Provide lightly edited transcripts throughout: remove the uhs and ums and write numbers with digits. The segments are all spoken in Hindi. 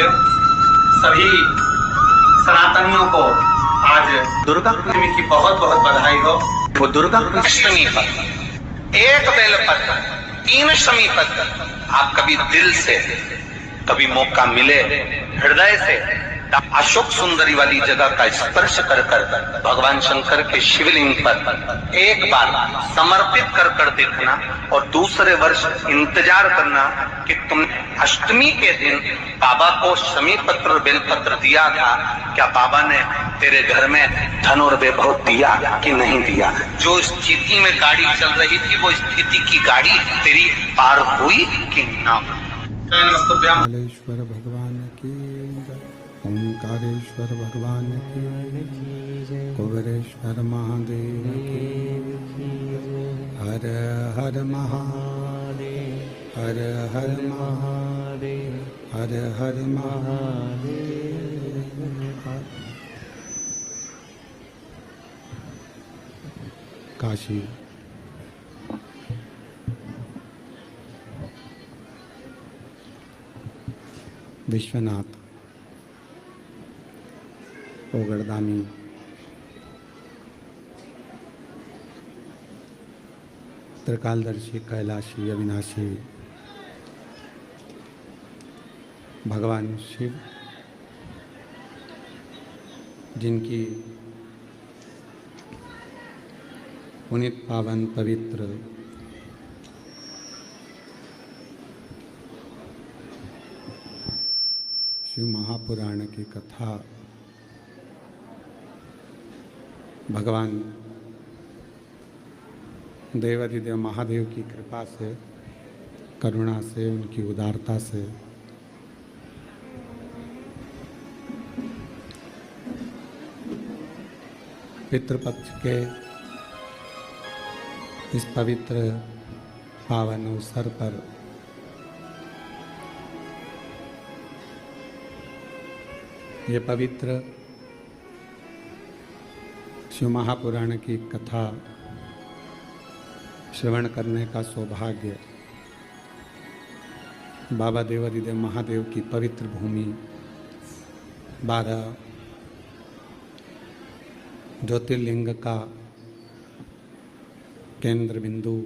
बोले सभी सनातनियों को आज दुर्गा अष्टमी की बहुत बहुत बधाई हो। वो दुर्गा अष्टमी पर एक बेलपत्र 3 शमी पत्र आप कभी दिल से, कभी मौका मिले हृदय से अशोक सुंदरी वाली जगह का स्पर्श कर कर भगवान शंकर के शिवलिंग पर एक बार समर्पित कर कर देखना, और दूसरे वर्ष इंतजार करना कि तुमने अष्टमी के दिन बाबा को शमी पत्र बेलपत्र दिया था, क्या बाबा ने तेरे घर में धन और वैभव दिया कि नहीं दिया। जो स्थिति में गाड़ी चल रही थी वो स्थिति की गाड़ी तेरी पार हुई कि ना। कालेश्वर भगवान की जय, ओंकारेश्वर भगवान की जय, कुबेरेश्वर महादेव की हर हर महादेव, हर हर महादेव, हर हर महादेव। काशी विश्वनाथ ओगड़दानी त्रिकालदर्शी कैलाशी अविनाशी भगवान शिव, जिनकी पुनित पावन पवित्र शिव महापुराण की कथा भगवान देवाधिदेव महादेव की कृपा से, करुणा से, उनकी उदारता से पितृपक्ष के इस पवित्र पावन अवसर पर ये पवित्र शिव महापुराण की कथा श्रवण करने का सौभाग्य बाबा देवाधिदेव महादेव की पवित्र भूमि 12 ज्योतिर्लिंग का केंद्र बिंदु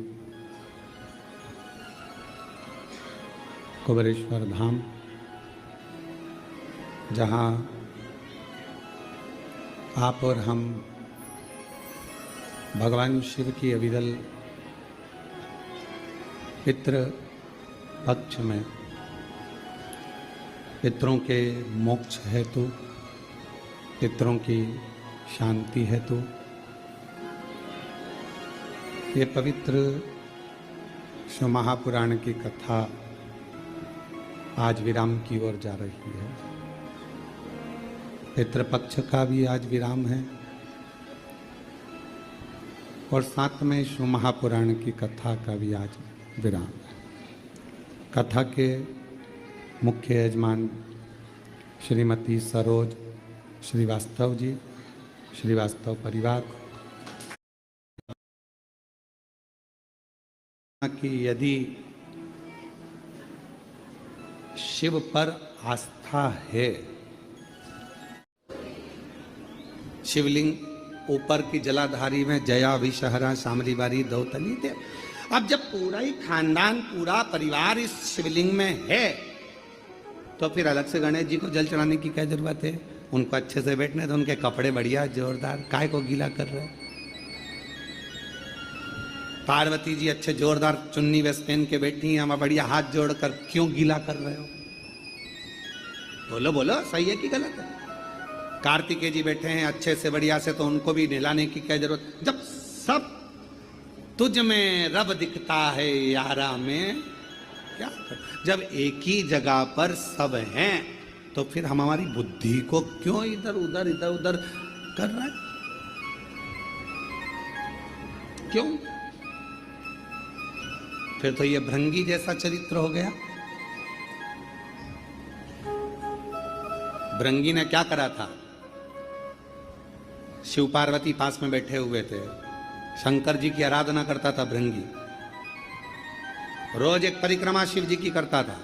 कुबेरेश्वर धाम, जहाँ आप और हम भगवान शिव की अविरल पितृ पक्ष में पितरों के मोक्ष हेतु, पितरों की शांति हेतु ये पवित्र शिव महापुराण की कथा आज विराम की ओर जा रही है। पितृपक्ष का भी आज विराम है और साथ में शिव महापुराण की कथा का भी आज विराम है। कथा के मुख्य यजमान श्रीमती सरोज श्रीवास्तव जी, श्रीवास्तव परिवार कि यदि शिव पर आस्था है, शिवलिंग ऊपर की जलाधारी में जया विषहरा शामली बारी दौतली थे। अब जब पूरा ही खानदान, पूरा परिवार इस शिवलिंग में है तो फिर अलग से गणेश जी को जल चढ़ाने की क्या जरूरत है। उनको अच्छे से बैठने तो उनके कपड़े बढ़िया जोरदार, काय को गीला कर रहे हो। पार्वती जी अच्छे जोरदार चुन्नी वेस्ट पहन के बैठी हैं, हम बढ़िया हाथ जोड़कर क्यों गीला कर रहे हो। बोलो बोलो, सही है कि गलत है। कार्तिकेय जी बैठे हैं अच्छे से बढ़िया से, तो उनको भी नहलाने की क्या जरूरत। जब सब तुझ में रब दिखता है यारा में क्या, जब एक ही जगह पर सब हैं तो फिर हम हमारी बुद्धि को क्यों इधर उधर कर रहे हैं, क्यों। फिर तो ये भृंगी जैसा चरित्र हो गया। भृंगी ने क्या करा था, शिव पार्वती पास में बैठे हुए थे, शंकर जी की आराधना करता था भृंगी, रोज एक परिक्रमा शिव जी की करता था,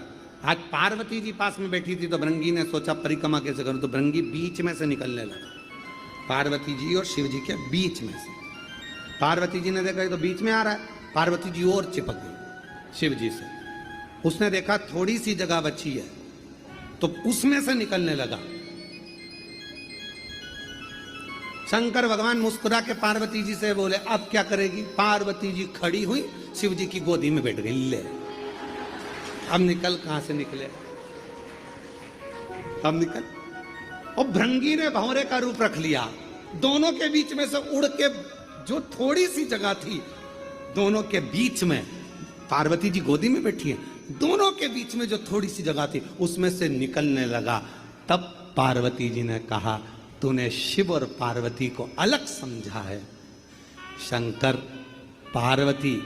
आज पार्वती जी पास में बैठी थी तो भृंगी ने सोचा परिक्रमा कैसे करूं, तो भृंगी बीच में से निकलने लगा, पार्वती जी और शिव जी के बीच में से। पार्वती जी ने देखा तो बीच में आ रहा है, पार्वती जी और चिपक गई शिव जी से। उसने देखा थोड़ी सी जगह बची है तो उसमें से निकलने लगा। शंकर भगवान मुस्कुरा के पार्वती जी से बोले अब क्या करेगी। पार्वती जी खड़ी हुई, शिव जी की गोदी में बैठ गई। ले अब निकल, कहां से निकले, अब निकल। और भृंगी ने भंवरे का रूप रख लिया, दोनों के बीच में से उड़ के जो थोड़ी सी जगह थी, दोनों के बीच में, पार्वती जी गोदी में बैठी है, दोनों के बीच में जो थोड़ी सी जगह थी उसमें से निकलने लगा। तब पार्वती जी ने कहा तूने शिव और पार्वती को अलग समझा है। शंकर, पार्वती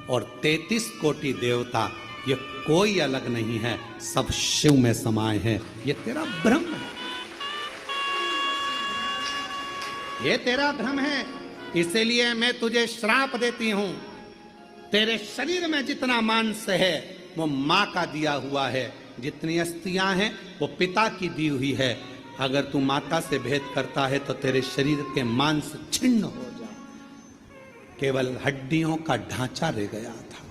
और 33 कोटि देवता ये कोई अलग नहीं है, सब शिव में समाये हैं। ये तेरा भ्रम है, ये तेरा भ्रम है। इसलिए मैं तुझे श्राप देती हूं। तेरे शरीर में जितना मांस है वो मां का दिया हुआ है, जितनी अस्थियां हैं वो पिता की दी हुई है। अगर तू माता से भेद करता है तो तेरे शरीर के मांस छिन्न हो जाए, केवल हड्डियों का ढांचा रह गया था।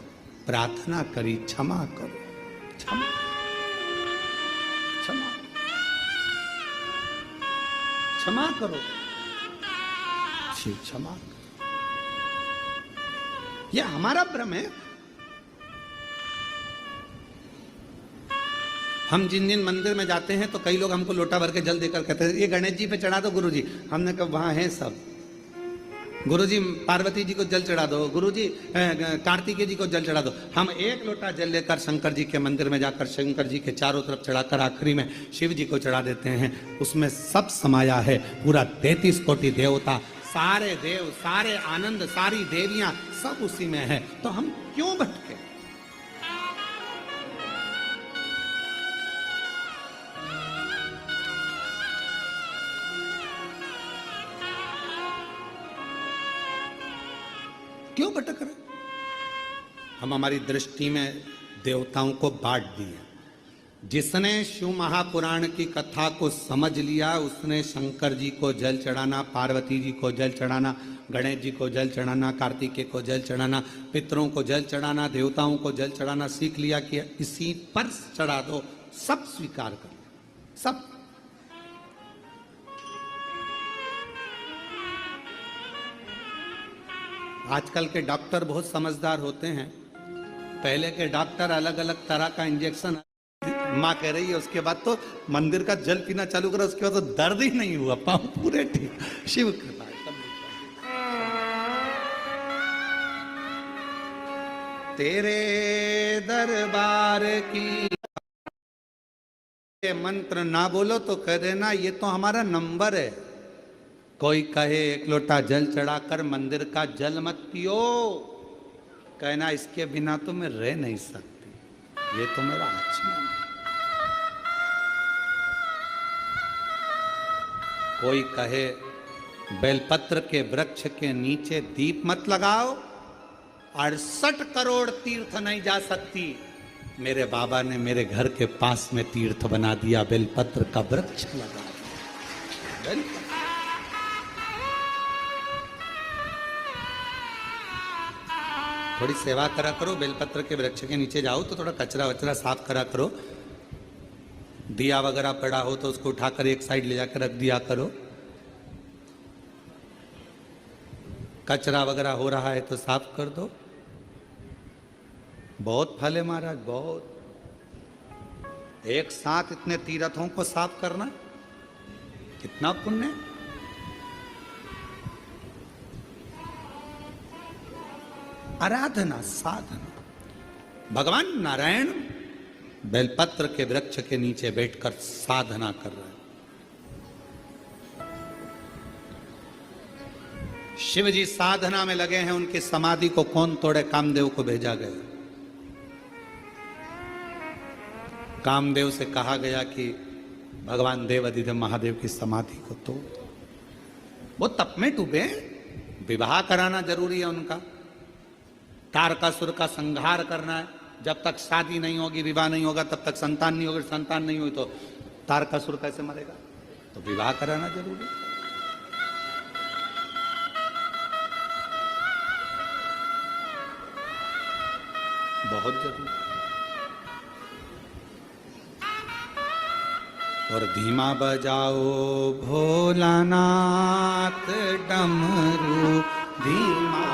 प्रार्थना करी क्षमा करो, क्षमा क्षमा क्षमा करो, क्षमा करो। यह हमारा भ्रम है। हम जिन जिन मंदिर में जाते हैं तो कई लोग हमको लोटा भर के जल देकर कहते हैं ये गणेश जी पे चढ़ा दो गुरुजी। हमने कहा वहां है सब। गुरुजी पार्वती जी को जल चढ़ा दो, गुरुजी कार्तिकेय जी को जल चढ़ा दो। हम एक लोटा जल लेकर शंकर जी के मंदिर में जाकर शंकर जी के चारों तरफ चढ़ाकर आखिरी में शिव जी को चढ़ा देते हैं। उसमें सब समाया है, पूरा 33 कोटि देवता, सारे देव, सारे आनंद, सारी देवियां सब उसी में है। तो हम क्यों भटके? क्यों भटक रहे? हम हमारी दृष्टि में देवताओं को बांट दिए। जिसने शिव महापुराण की कथा को समझ लिया उसने शंकर जी को जल चढ़ाना, पार्वती जी को जल चढ़ाना, गणेश जी को जल चढ़ाना, कार्तिकेय को जल चढ़ाना, पितरों को जल चढ़ाना, देवताओं को जल चढ़ाना सीख लिया कि इसी पर चढ़ा दो, सब स्वीकार कर, सब। आजकल के डॉक्टर बहुत समझदार होते हैं। पहले के डॉक्टर अलग अलग तरह का इंजेक्शन, माँ कह रही है उसके बाद तो मंदिर का जल पीना चालू करा, उसके बाद तो दर्द ही नहीं हुआ, पाँव पूरे ठीक। शिव कृपा। तेरे दरबार की मंत्र ना बोलो तो कह देना ये तो हमारा नंबर है। कोई कहे एक लोटा जल चढ़ाकर मंदिर का जल मत पियो, कहना इसके बिना तो मैं रह नहीं सकती, ये तो मेरा आचमन है। कोई कहे बेलपत्र के वृक्ष के नीचे दीप मत लगाओ, 68 करोड़ तीर्थ नहीं जा सकती। मेरे बाबा ने मेरे घर के पास में तीर्थ बना दिया, बेलपत्र का वृक्ष लगा दिया। थोड़ी सेवा करा करो, बेलपत्र के वृक्ष के नीचे जाओ तो थोड़ा कचरा वचरा साफ करा करो। दिया वगैरह पड़ा हो तो उसको उठाकर एक साइड ले जाकर रख दिया करो। कचरा वगैरह हो रहा है तो साफ कर दो। बहुत फल है महाराज, बहुत। एक साथ इतने तीर्थों को साफ करना कितना पुण्य। आराधना, साधना। भगवान नारायण बेलपत्र के वृक्ष के नीचे बैठकर साधना कर रहे हैं। शिव जी साधना में लगे हैं, उनकी समाधि को कौन तोड़े? कामदेव को भेजा गया। कामदेव से कहा गया कि भगवान देव अधिदेव महादेव की समाधि को तोड़। वो तप में डूबे, विवाह कराना जरूरी है उनका, तारकासुर का संहार करना है। जब तक शादी नहीं होगी, विवाह नहीं होगा, तब तक संतान नहीं होगी, संतान नहीं हुई तो तारकासुर कैसे मरेगा? तो विवाह कराना जरूरी। बहुत जरूरी। और धीमा बजाओ भोलानाथ डमरू, धीमा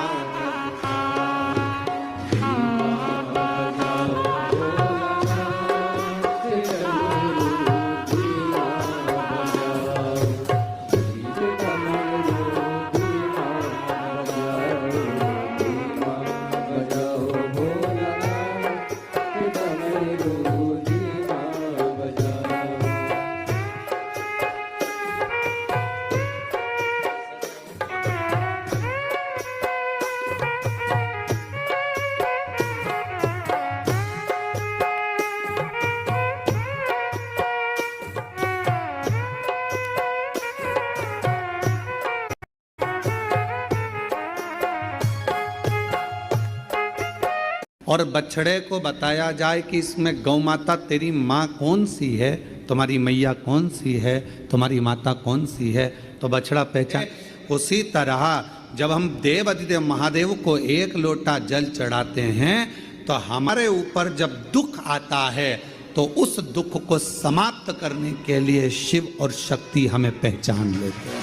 और बछड़े को बताया जाए कि इसमें गौ माता तेरी माँ कौन सी है, तुम्हारी मैया कौन सी है, तुम्हारी माता कौन सी है, तो बछड़ा पहचान। उसी तरह जब हम देव अधिदेव महादेव को एक लोटा जल चढ़ाते हैं तो हमारे ऊपर जब दुख आता है तो उस दुख को समाप्त करने के लिए शिव और शक्ति हमें पहचान लेते हैं।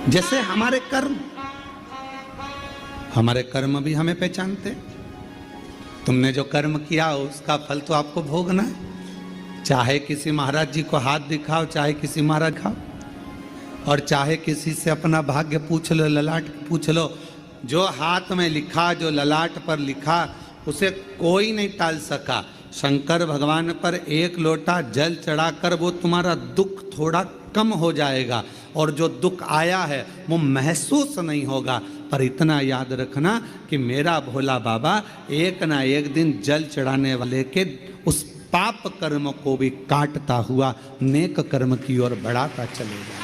जैसे हमारे कर्म भी हमें पहचानते। तुमने जो कर्म किया उसका फल तो आपको भोगना है। चाहे किसी महाराज जी को हाथ दिखाओ, चाहे किसी महाराज खाओ, और चाहे किसी से अपना भाग्य पूछ लो, ललाट पूछ लो, जो हाथ में लिखा, जो ललाट पर लिखा, उसे कोई नहीं टाल सका। शंकर भगवान पर एक लोटा जल चढ़ाकर वो तुम्हारा दुख थोड़ा कम हो जाएगा, और जो दुख आया है वो महसूस नहीं होगा। पर इतना याद रखना कि मेरा भोला बाबा एक ना एक दिन जल चढ़ाने वाले के उस पाप कर्म को भी काटता हुआ नेक कर्म की ओर बढ़ाता चलेगा,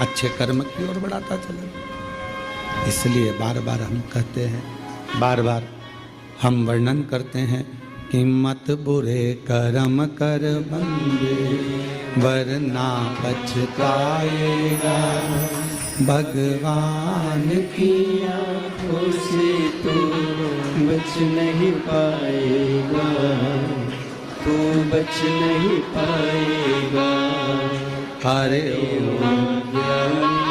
अच्छे कर्म की ओर बढ़ाता चलेगा। इसलिए बार बार हम कहते हैं, बार बार हम वर्णन करते हैं कि मत बुरे कर्म कर बंदे, वरना पछताएगा। भगवान की आँखों से तू बच नहीं पाएगा, तू बच नहीं पाएगा। अरे ओ ज्ञानी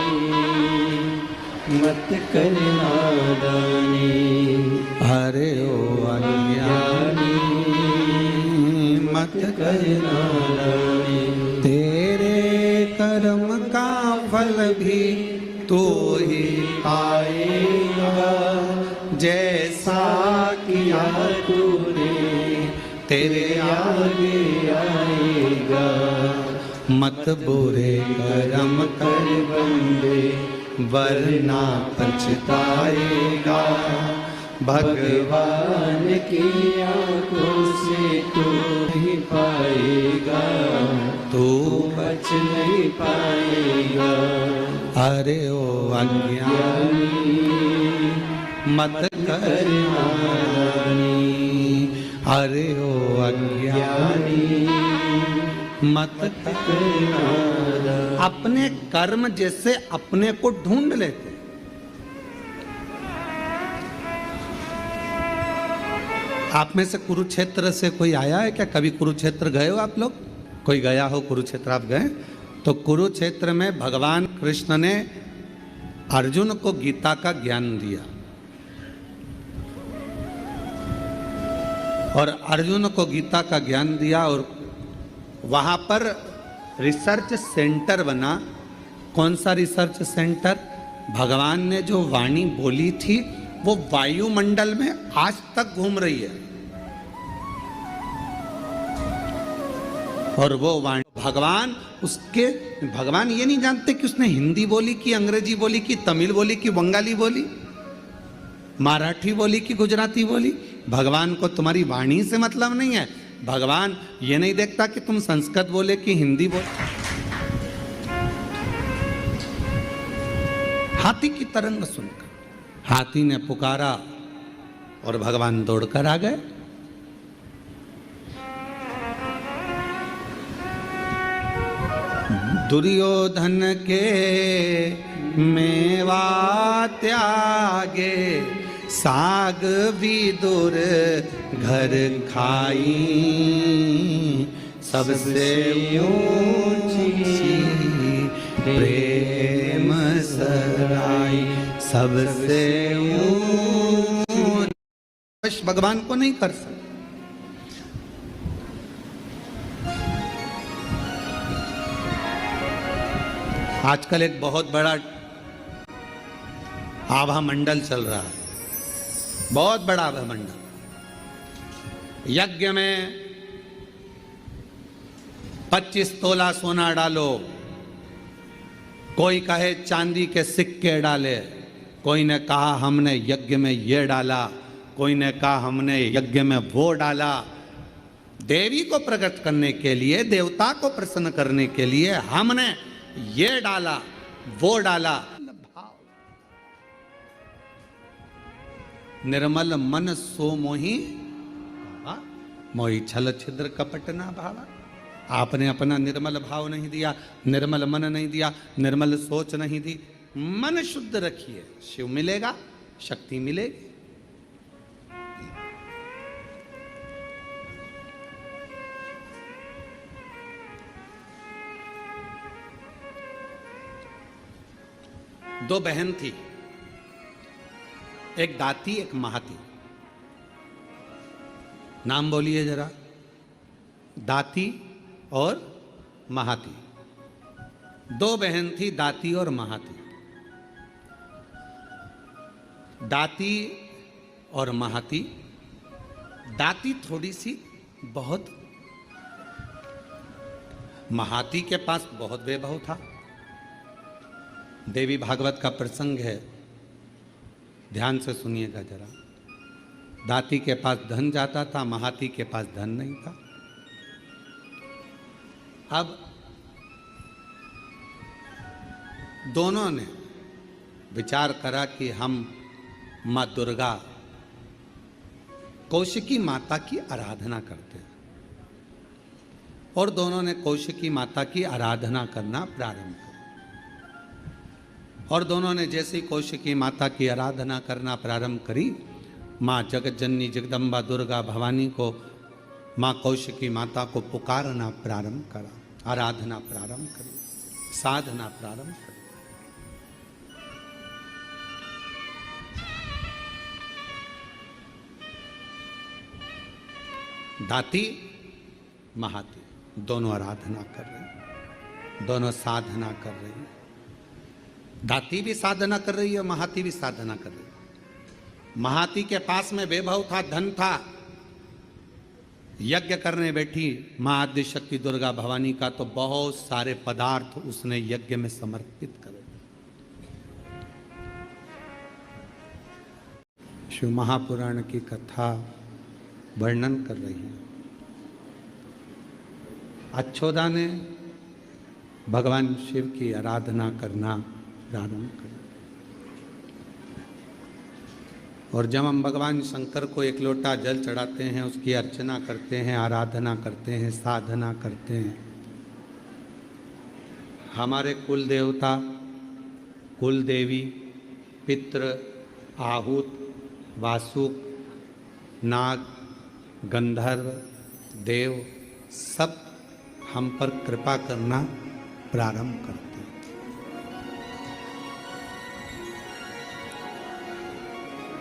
मत कर नादानी, अरे ओ अज्ञानी मत कर नादानी। तेरे कर्म का फल भी तू ही पाएगा, जैसा किया तूने तेरे आगे आएगा। मत बुरे कर्म कर बंदे, वरना पछताएगा। भगवान की आँखों से तू नहीं पाएगा, तू बच नहीं पाएगा। अरे ओ अज्ञानी मत कर नादानी, अरे ओ अज्ञानी मत कर नादानी। अपने कर्म जैसे अपने को ढूंढ लेते। आप में से कुरुक्षेत्र से कोई आया है क्या? कभी कुरुक्षेत्र गए हो आप लोग? कोई गया हो कुरुक्षेत्र? आप गए? तो कुरुक्षेत्र में भगवान कृष्ण ने अर्जुन को गीता का ज्ञान दिया, और अर्जुन को गीता का ज्ञान दिया, और वहाँ पर रिसर्च सेंटर बना। कौन सा रिसर्च सेंटर? भगवान ने जो वाणी बोली थी वो वायुमंडल में आज तक घूम रही है, और वो वाणी भगवान ये नहीं जानते कि उसने हिंदी बोली कि अंग्रेजी बोली कि तमिल बोली कि बंगाली बोली, मराठी बोली कि गुजराती बोली। भगवान को तुम्हारी वाणी से मतलब नहीं है, भगवान ये नहीं देखता कि तुम संस्कृत बोले कि हिंदी बोले। हाथी की तरंग सुनकर हाथी ने पुकारा और भगवान दौड़कर आ गए। दुर्योधन के मेवा त्यागे साग विदुर घर खाई सबसे ऊंची प्रेम सराई सबसे ऊंच भगवान को नहीं कर सकते। आजकल एक बहुत बड़ा आभा मंडल चल रहा है, बहुत बड़ा आभा मंडल। यज्ञ में 25 तोला सोना डालो, कोई कहे चांदी के सिक्के डाले, कोई ने कहा हमने यज्ञ में ये डाला, कोई ने कहा हमने यज्ञ में वो डाला। देवी को प्रकट करने के लिए, देवता को प्रसन्न करने के लिए हमने ये डाला वो डाला। निर्मल मन सो मोही मोही छल छिद्र कपट ना भावा। आपने अपना निर्मल भाव नहीं दिया, निर्मल मन नहीं दिया, निर्मल सोच नहीं दी। मन शुद्ध रखिए, शिव मिलेगा, शक्ति मिलेगी। दो बहन थी, एक दाती एक महाती। नाम बोलिए जरा, दाती और महाती। दो बहन थी, दाती और महाती। दाती और महाती। दाती थोड़ी सी बहुत, महाती के पास बहुत वैभव था। देवी भागवत का प्रसंग है, ध्यान से सुनिएगा जरा। दाती के पास धन जाता था, महाती के पास धन नहीं था। अब दोनों ने विचार करा कि हम माँ दुर्गा कौशिकी माता की आराधना करते हैं, और दोनों ने कौशिकी माता की आराधना करना प्रारंभ किया। और दोनों ने जैसे ही कौशिकी माता की आराधना करना प्रारंभ करी, माँ जगत जननी जगदम्बा दुर्गा भवानी को, माँ कौशिकी माता को पुकारना प्रारंभ करा, आराधना प्रारंभ करी, साधना प्रारंभ करी। दाती महाती दोनों आराधना कर रहे हैं, दोनों साधना कर रहे हैं। दाती भी साधना कर रही है, महाती भी साधना कर रही है। महाती के पास में वैभव था, धन था। यज्ञ करने बैठी माँ आद्य शक्ति दुर्गा भवानी का तो बहुत सारे पदार्थ उसने यज्ञ में समर्पित करे। शिव महापुराण की कथा वर्णन कर रही है। अच्छोदा ने भगवान शिव की आराधना करना प्रारंभ कर, और जब हम भगवान शंकर को एक लोटा जल चढ़ाते हैं, उसकी अर्चना करते हैं, आराधना करते हैं, साधना करते हैं, हमारे कुल देवता, कुल देवी, पितृ, आहूत, वासुक, नाग, गंधर्व, देव सब हम पर कृपा करना प्रारंभ करते हैं।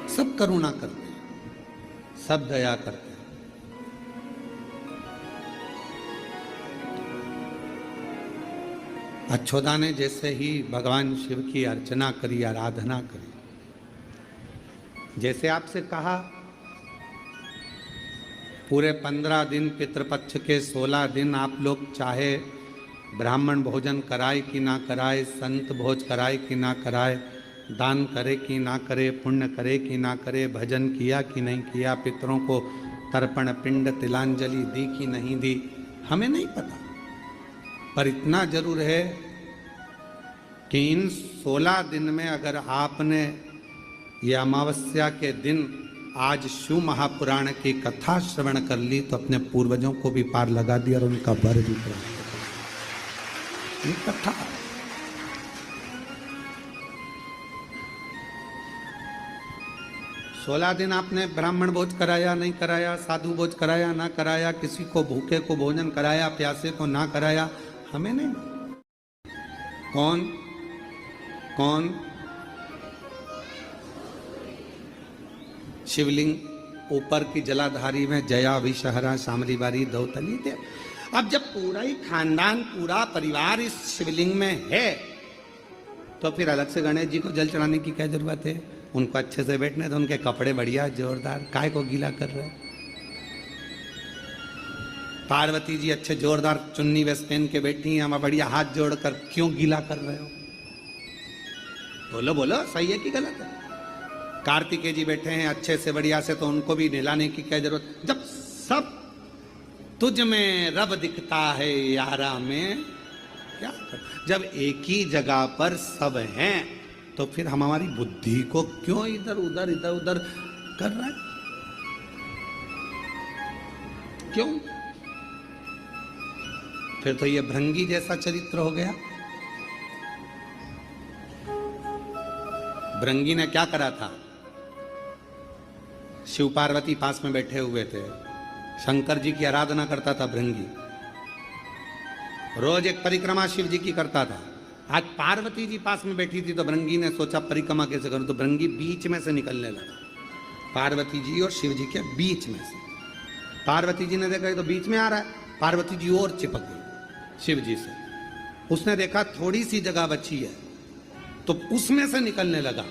सब करुणा करते हैं, सब दया करते हैं। अच्छोदा ने जैसे ही भगवान शिव की अर्चना करी, आराधना करी, जैसे आपसे कहा पूरे 15 दिन पितृपक्ष के 16 दिन आप लोग चाहे ब्राह्मण भोजन कराए कि ना कराए, संत भोज कराए कि ना कराए, दान करे कि ना करे, पुण्य करे कि ना करे, भजन किया कि नहीं किया, पितरों को तर्पण पिंड तिलांजलि दी कि नहीं दी हमें नहीं पता, पर इतना जरूर है कि इन 16 दिन में अगर आपने ये अमावस्या के दिन आज शिव महापुराण की कथा श्रवण कर ली तो अपने पूर्वजों को भी पार लगा दिया और उनका वर भी प्राप्त कर। ये कथा 16 दिन आपने ब्राह्मण भोज कराया नहीं कराया, साधु भोज कराया ना कराया, किसी को भूखे को भोजन कराया, प्यासे को ना कराया, हमें नहीं। कौन कौन शिवलिंग ऊपर की जलाधारी में जया विषहरा शामली बारी दौतली थे। अब जब पूरा ही खानदान पूरा परिवार इस शिवलिंग में है तो फिर अलग से गणेश जी को जल चढ़ाने की क्या जरूरत है? उनको अच्छे से बैठने तो उनके कपड़े बढ़िया जोरदार, काय को गीला कर रहे? पार्वती जी अच्छे जोरदार चुन्नी वेस्ट पहन के बैठी हैं, हम बढ़िया हाथ जोड़कर क्यों गीला कर रहे हो? बोलो बोलो, सही है कि गलत है? कार्तिकेय जी बैठे हैं अच्छे से बढ़िया से तो उनको भी नहलाने की क्या जरूरत? जब सब तुझ में रब दिखता है यारा में क्या कर? जब एक ही जगह पर सब हैं तो फिर हमारी बुद्धि को क्यों इधर उधर कर रहा है? क्यों? फिर तो ये भृंगी जैसा चरित्र हो गया। भृंगी ने क्या करा था? शिव पार्वती पास में बैठे हुए थे, शंकर जी की आराधना करता था भृंगी, रोज एक परिक्रमा शिव जी की करता था। आज पार्वती जी पास में बैठी थी तो भृंगी ने सोचा परिक्रमा कैसे करूं, तो भृंगी बीच में से निकलने लगा, पार्वती जी और शिव जी के बीच में से। पार्वती जी ने देखा ये तो बीच में आ रहा है, पार्वती जी और चिपक गई शिव जी से। उसने देखा थोड़ी सी जगह बची है तो उसमें से निकलने लगा।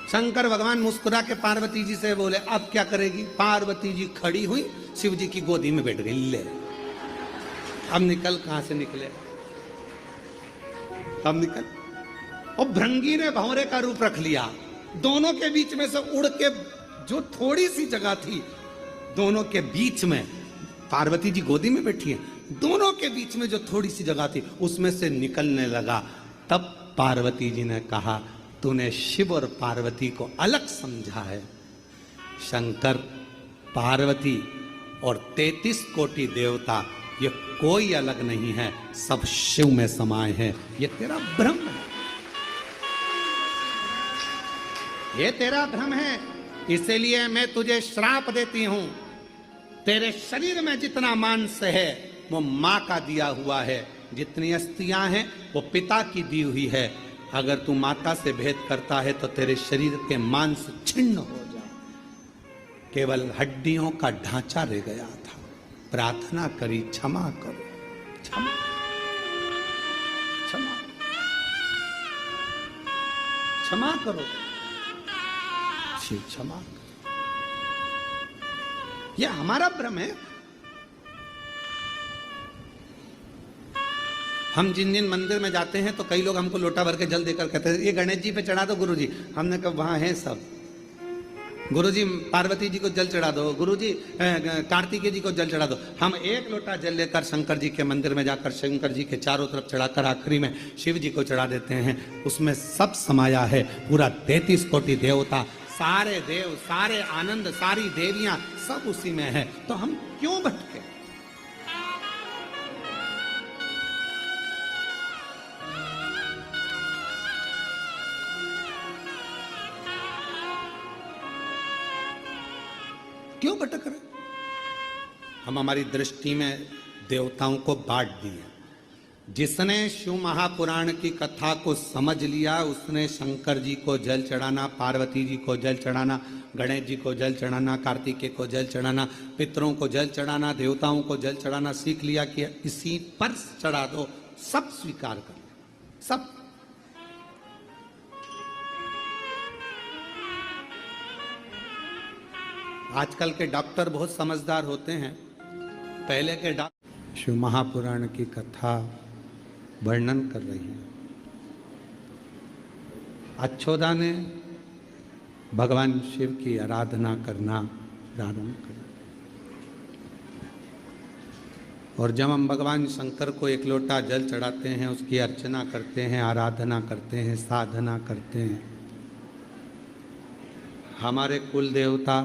शंकर भगवान मुस्कुरा के पार्वती जी से बोले अब क्या करेगी? पार्वती जी खड़ी हुई, शिव जी की गोदी में बैठ गई। ले अब निकल, कहां से निकले? अब निकल। और भृंगी ने भंवरे का रूप रख लिया, दोनों के बीच में से उड़ के जो थोड़ी सी जगह थी दोनों के बीच में, पार्वती जी गोदी में बैठी है, दोनों के बीच में जो थोड़ी सी जगह थी उसमें से निकलने लगा। तब पार्वती जी ने कहा तूने शिव और पार्वती को अलग समझा है। शंकर, पार्वती और 33 कोटि देवता ये कोई अलग नहीं है, सब शिव में समाये हैं। ये तेरा भ्रम है, ये तेरा भ्रम है। इसीलिए मैं तुझे श्राप देती हूं। तेरे शरीर में जितना मांस है वो मां का दिया हुआ है, जितनी अस्थियां हैं वो पिता की दी हुई है। अगर तू माता से भेद करता है तो तेरे शरीर के मांस छिन्न हो जाए, केवल हड्डियों का ढांचा रह गया था। प्रार्थना करी क्षमा करो, क्षमा क्षमा क्षमा करो, क्षमा करो। यह हमारा भ्रम है। हम जिन जिन मंदिर में जाते हैं तो कई लोग हमको लोटा भर के जल देकर कहते हैं ये गणेश जी पे चढ़ा दो गुरुजी। हमने कहा वहां है सब। गुरुजी पार्वती जी को जल चढ़ा दो, गुरुजी कार्तिकेय जी को जल चढ़ा दो। हम एक लोटा जल लेकर शंकर जी के मंदिर में जाकर शंकर जी के चारों तरफ चढ़ाकर आखिरी में शिव जी को चढ़ा देते हैं। उसमें सब समाया है, पूरा 33 कोटि देवता, सारे देव, सारे आनंद, सारी देवियां सब उसी में है। तो हम क्यों भटके? क्यों भटक रहे? हम हमारी दृष्टि में देवताओं को बांट दिए। जिसने शिव महापुराण की कथा को समझ लिया उसने शंकर जी को जल चढ़ाना, पार्वती जी को जल चढ़ाना, गणेश जी को जल चढ़ाना, कार्तिकेय को जल चढ़ाना, पितरों को जल चढ़ाना, देवताओं को जल चढ़ाना सीख लिया कि इसी पर चढ़ा दो, सब स्वीकार कर, सब। आजकल के डॉक्टर बहुत समझदार होते हैं, पहले के डॉक्टर शिव महापुराण की कथा वर्णन कर रही है। अच्छोदा ने भगवान शिव की आराधना करना प्रारंभ करें। और जब हम भगवान शंकर को एक लोटा जल चढ़ाते हैं, उसकी अर्चना करते हैं, आराधना करते हैं, साधना करते हैं, हमारे कुल देवता,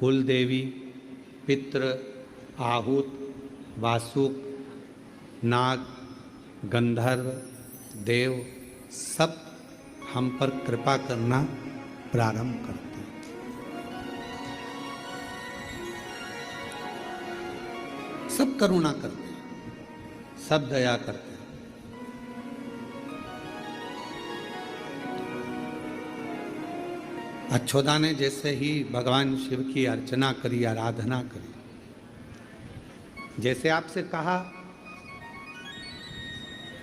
कुल देवी, पितृ, आहूत, वासुक, नाग, गंधर्व, देव सब हम पर कृपा करना प्रारंभ करते हैं। सब करुणा करते हैं, सब दया करते हैं। अच्छोदा ने जैसे ही भगवान शिव की अर्चना करी, आराधना करी, जैसे आपसे कहा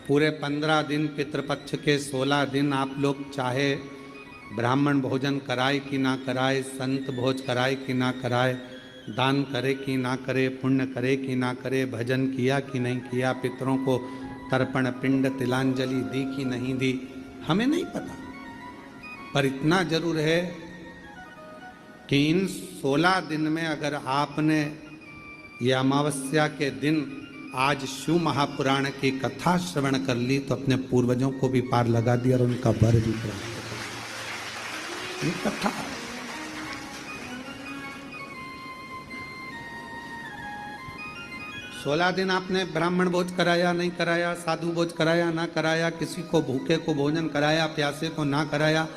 पूरे 15 दिन पितृपक्ष के 16 दिन आप लोग चाहे ब्राह्मण भोजन कराए कि ना कराए, संत भोज कराए कि ना कराए, दान करे कि ना करे, पुण्य करे कि ना करे, भजन किया कि नहीं किया, पितरों को तर्पण पिंड तिलांजलि दी कि नहीं दी, हमें नहीं पता। पर इतना जरूर है कि इन 16 दिन में अगर आपने ये अमावस्या के दिन आज शिव महापुराण की कथा श्रवण कर ली तो अपने पूर्वजों को भी पार लगा दिया और उनका वर भी प्राप्त कर। ये कथा 16 दिन आपने ब्राह्मण भोज कराया नहीं कराया, साधु भोज कराया ना कराया, किसी को भूखे को भोजन कराया, प्यासे को ना कराया,